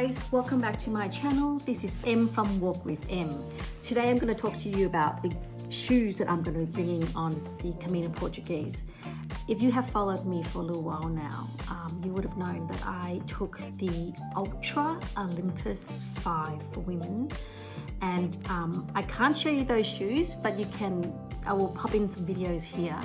guys, welcome back to my channel. This is M from Walk with M. Today I'm going to talk to you about the shoes that I'm going to be bringing on the Camino Portuguese. If you have followed me for a little while now, you would have known that I took the Ultra Olympus 5 for women, and I can't show you those shoes, but I will pop in some videos here.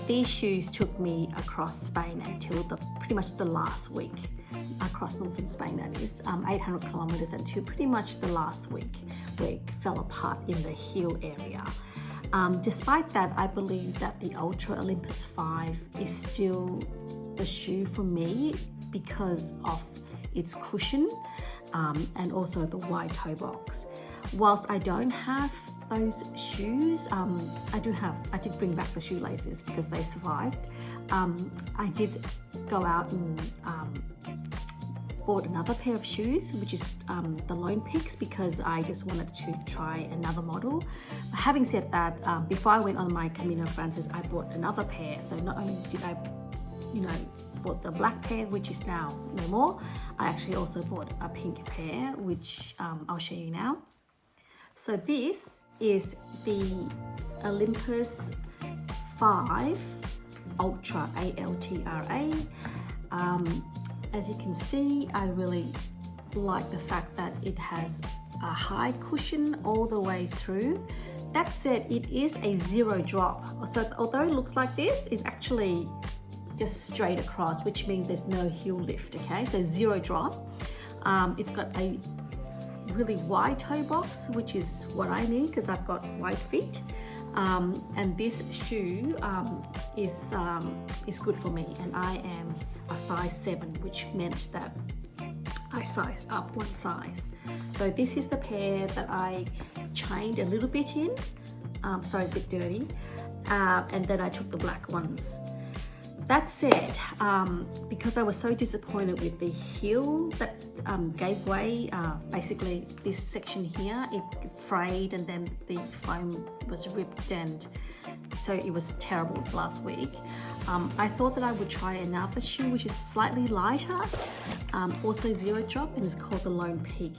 These shoes took me across Spain until pretty much the last week, across northern Spain that is, 800 kilometers until pretty much the last week where it fell apart in the heel area. Despite that, I believe that the Ultra Olympus 5 is still the shoe for me because of its cushion and also the wide toe box. Whilst I don't have those shoes, I did bring back the shoelaces because they survived. I did go out and bought another pair of shoes, which is the Lone Peaks, because I just wanted to try another model. Having said that, before I went on my Camino Frances, I bought another pair. So not only did I, bought the black pair, which is now no more, I actually also bought a pink pair, which I'll show you now. So this is the Olympus 5 Ultra, A-L-T-R-A. As you can see, I really like the fact that it has a high cushion all the way through. That said, it is a zero drop. So although it looks like this, it's actually just straight across, which means there's no heel lift, okay? So zero drop. It's got a really wide toe box, which is what I need because I've got wide feet. And this shoe is good for me, and I am a size 7, which meant that I sized up one size. So this is the pair that I trained a little bit in. Sorry, it's a bit dirty. And then I took the black ones. That said, because I was so disappointed with the heel that gave way, basically this section here, it frayed and then the foam was ripped, and so it was terrible last week. I thought that I would try another shoe which is slightly lighter, also zero drop, and it's called the Lone Peak.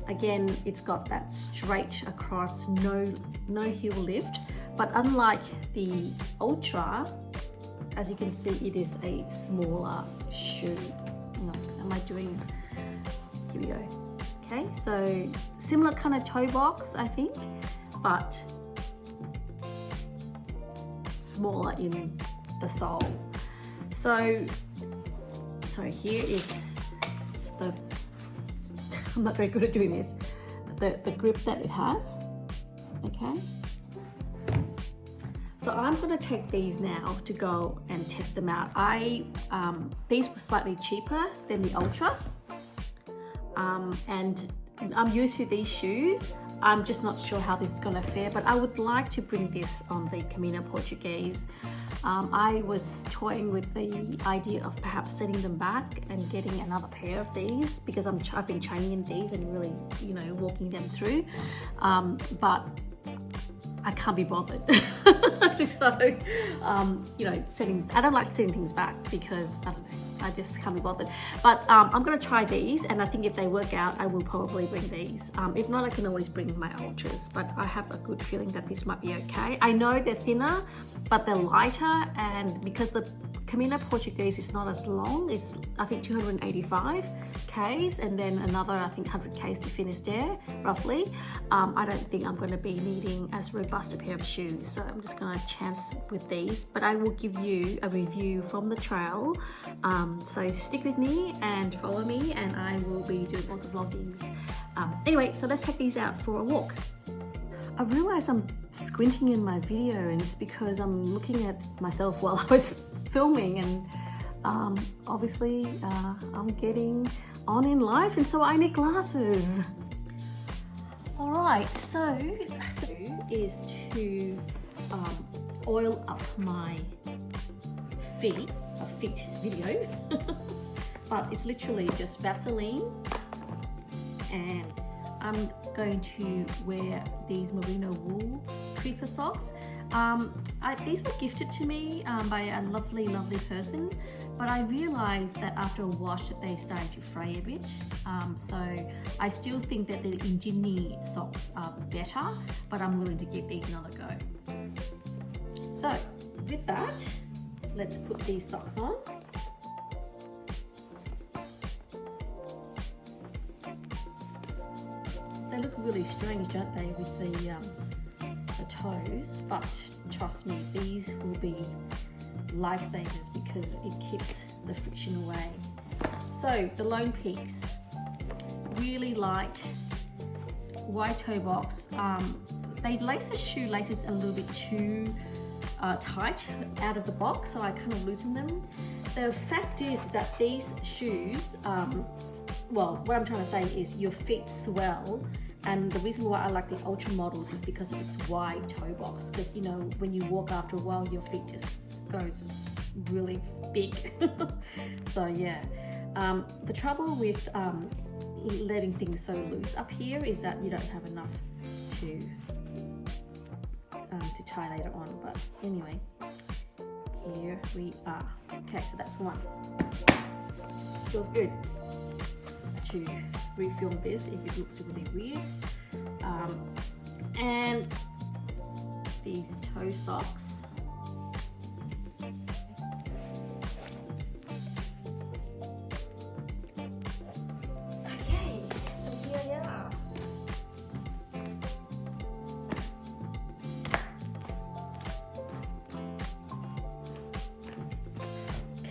Again, it's got that straight across, no heel lift, but unlike the Ultra, as you can see, it is a smaller shoe. Am I doing? Here we go. Okay, so similar kind of toe box, I think, but smaller in the sole. So here is the, I'm not very good at doing this, the grip that it has, okay? So I'm going to take these now to go and test them out. These were slightly cheaper than the Ultra, and I'm used to these shoes. I'm just not sure how this is going to fare, but I would like to bring this on the Camino Portuguese. I was toying with the idea of perhaps sending them back and getting another pair of these, because I've been training in these and really, walking them through, but I can't be bothered. So, I don't like sending things back because, I don't know, I just can't be bothered. But I'm going to try these, and I think if they work out, I will probably bring these. If not, I can always bring my Ultras, but I have a good feeling that this might be okay. I know they're thinner, but they're lighter, and because the Camino Portuguese is not as long, it's I think 285 Ks and then another I think 100 Ks to finish there roughly. I don't think I'm going to be needing as robust a pair of shoes, so I'm just going to chance with these, but I will give you a review from the trail, so stick with me and follow me, and I will be doing all the vloggings. Anyway, so let's take these out for a walk. I realise I'm squinting in my video, and it's because I'm looking at myself while I was filming, and obviously I'm getting on in life, and so I need glasses. Alright, so is to oil up my feet, a feet video, but it's literally just Vaseline, and I'm going to wear these merino wool creeper socks. These were gifted to me by a lovely person, but I realized that after a wash that they started to fray a bit. So I still think that the Injini socks are better, but I'm willing to give these another go. So with that, let's put these socks on. They look really strange, don't they, with the toes, but trust me, these will be lifesavers because it keeps the friction away. So the Lone Peaks, really light white toe box. They lace the shoelaces a little bit too tight out of the box, so I kind of loosen them. The fact is that these shoes, well, what I'm trying to say is your feet swell. And the reason why I like the Ultra models is because of its wide toe box. Because, you know, when you walk after a while, your feet just goes really big. So yeah, the trouble with letting things so loose up here is that you don't have enough to tie later on. But anyway, here we are. Okay, so that's one. Feels good to refilm this if it looks really weird. And these toe socks. Okay, so here they are.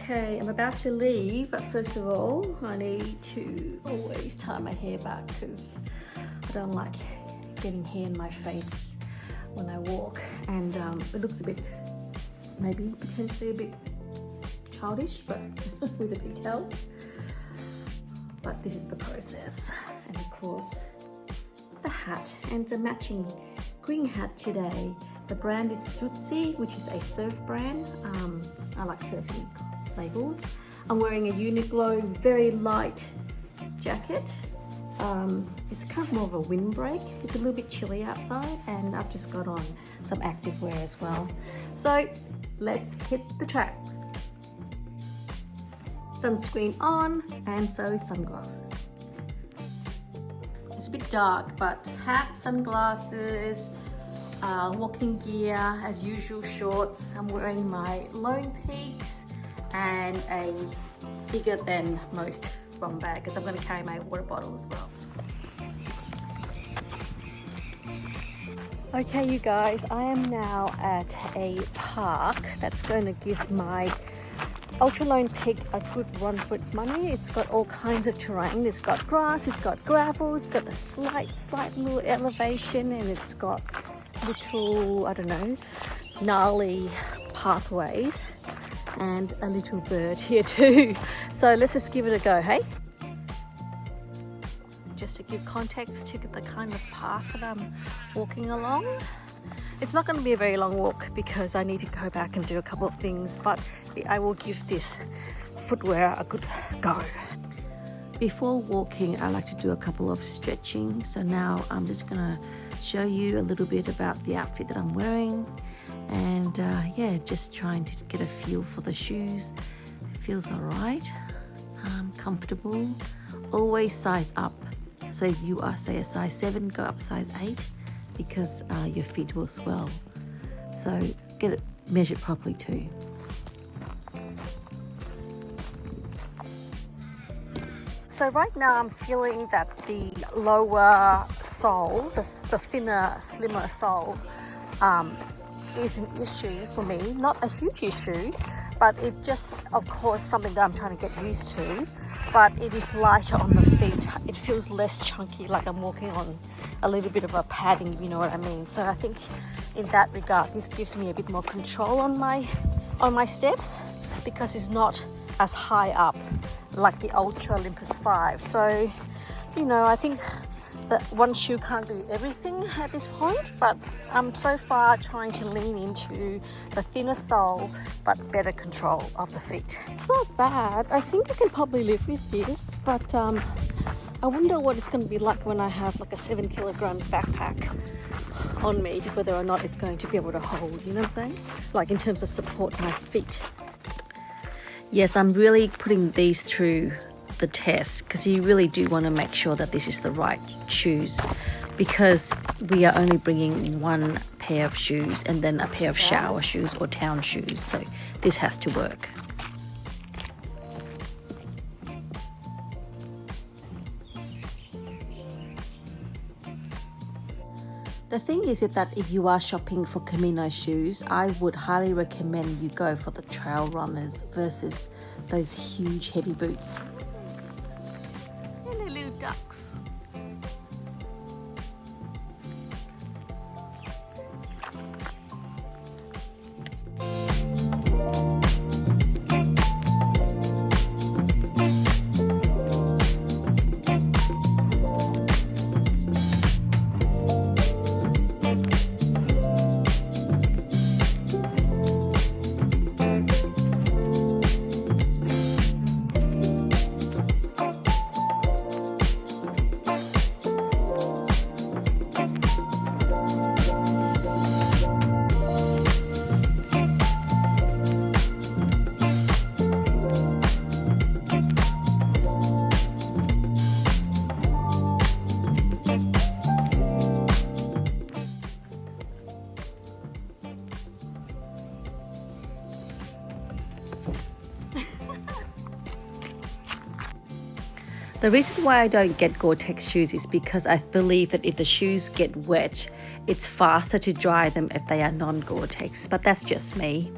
Okay, I'm about to leave, but first of all, I need to always tie my hair back because I don't like getting hair in my face when I walk, and it looks a bit, maybe potentially a bit childish, but with the pigtails. But this is the process, and of course the hat, and the matching green hat today. The brand is Stutzi, which is a surf brand. I like surfing labels. I'm wearing a Uniqlo very light jacket. It's kind of more of a windbreak. It's a little bit chilly outside, and I've just got on some activewear as well. So let's hit the tracks. Sunscreen on, and so sunglasses. It's a bit dark, but hat, sunglasses, walking gear, as usual, shorts. I'm wearing my Lone Peaks and a bigger than most bum bag because I'm going to carry my water bottle as well. Okay, you guys, I am now at a park that's going to give my Ultra Lone Peak a good run for its money. It's got all kinds of terrain. It's got grass, it's got gravel, it's got a slight little elevation, and it's got little, I don't know, gnarly pathways, and a little bird here too. So let's just give it a go, hey? Just to give context to the kind of path that I'm walking along. It's not going to be a very long walk because I need to go back and do a couple of things, but I will give this footwear a good go. Before walking, I like to do a couple of stretching. So now I'm just going to show you a little bit about the outfit that I'm wearing, and yeah, just trying to get a feel for the shoes. It feels all right, comfortable. Always size up. So if you are, say, a size 7, go up size 8 because your feet will swell. So get it measured properly too. So right now I'm feeling that the lower sole, the thinner, slimmer sole, is an issue for me. Not a huge issue, but it just, of course, something that I'm trying to get used to. But it is lighter on the feet. It feels less chunky, like I'm walking on a little bit of a padding, you know what I mean? So I think in that regard, this gives me a bit more control on my steps because it's not as high up like the Ultra Olympus 5. So, you know, I think that one shoe can't be everything at this point, but I'm so far trying to lean into the thinner sole but better control of the feet. It's not bad. I think I can probably live with this, but I wonder what it's going to be like when I have like a 7 kilograms backpack on me, to whether or not it's going to be able to hold, you know what I'm saying? Like in terms of support my feet. Yes, I'm really putting these through the test because you really do want to make sure that this is the right shoes, because we are only bringing one pair of shoes and then a pair of shower shoes or town shoes, so this has to work. The thing is that if you are shopping for Camino shoes, I would highly recommend you go for the trail runners versus those huge heavy boots. Hello little ducks. The reason why I don't get Gore-Tex shoes is because I believe that if the shoes get wet, it's faster to dry them if they are non-Gore-Tex, but that's just me.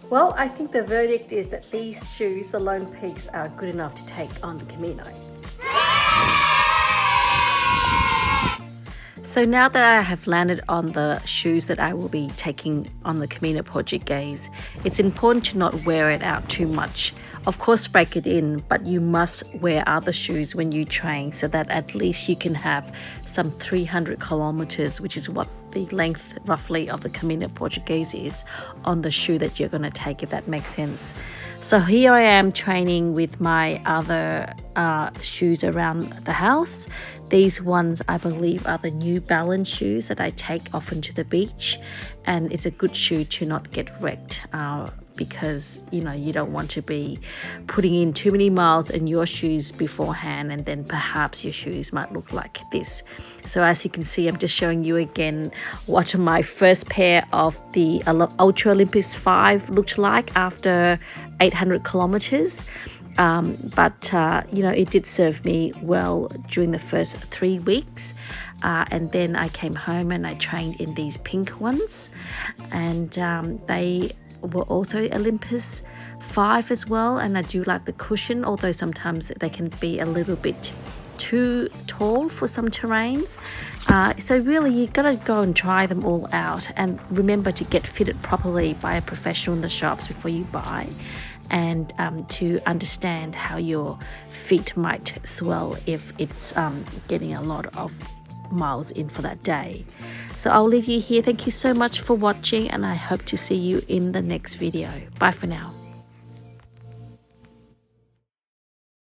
Well, I think the verdict is that these shoes, the Lone Peaks, are good enough to take on the Camino. So now that I have landed on the shoes that I will be taking on the Camino Portuguese, it's important to not wear it out too much. Of course, break it in, but you must wear other shoes when you train so that at least you can have some 300 kilometers, which is what the length roughly of the Camino Portuguese is, on the shoe that you're going to take, if that makes sense. So here I am training with my other shoes around the house. These ones I believe are the New Balance shoes that I take often to the beach, and it's a good shoe to not get wrecked because you know you don't want to be putting in too many miles in your shoes beforehand, and then perhaps your shoes might look like this. So as you can see, I'm just showing you again what my first pair of the Ultra Olympus 5 looked like after 800 kilometers. But you know, it did serve me well during the first 3 weeks, and then I came home and I trained in these pink ones, and they were also Olympus 5 as well, and I do like the cushion, although sometimes they can be a little bit too tall for some terrains. So really you gotta go and try them all out, and remember to get fitted properly by a professional in the shops before you buy, and to understand how your feet might swell if it's getting a lot of miles in for that day. So I'll leave you here. Thank you so much for watching, and I hope to see you in the next video. Bye for now.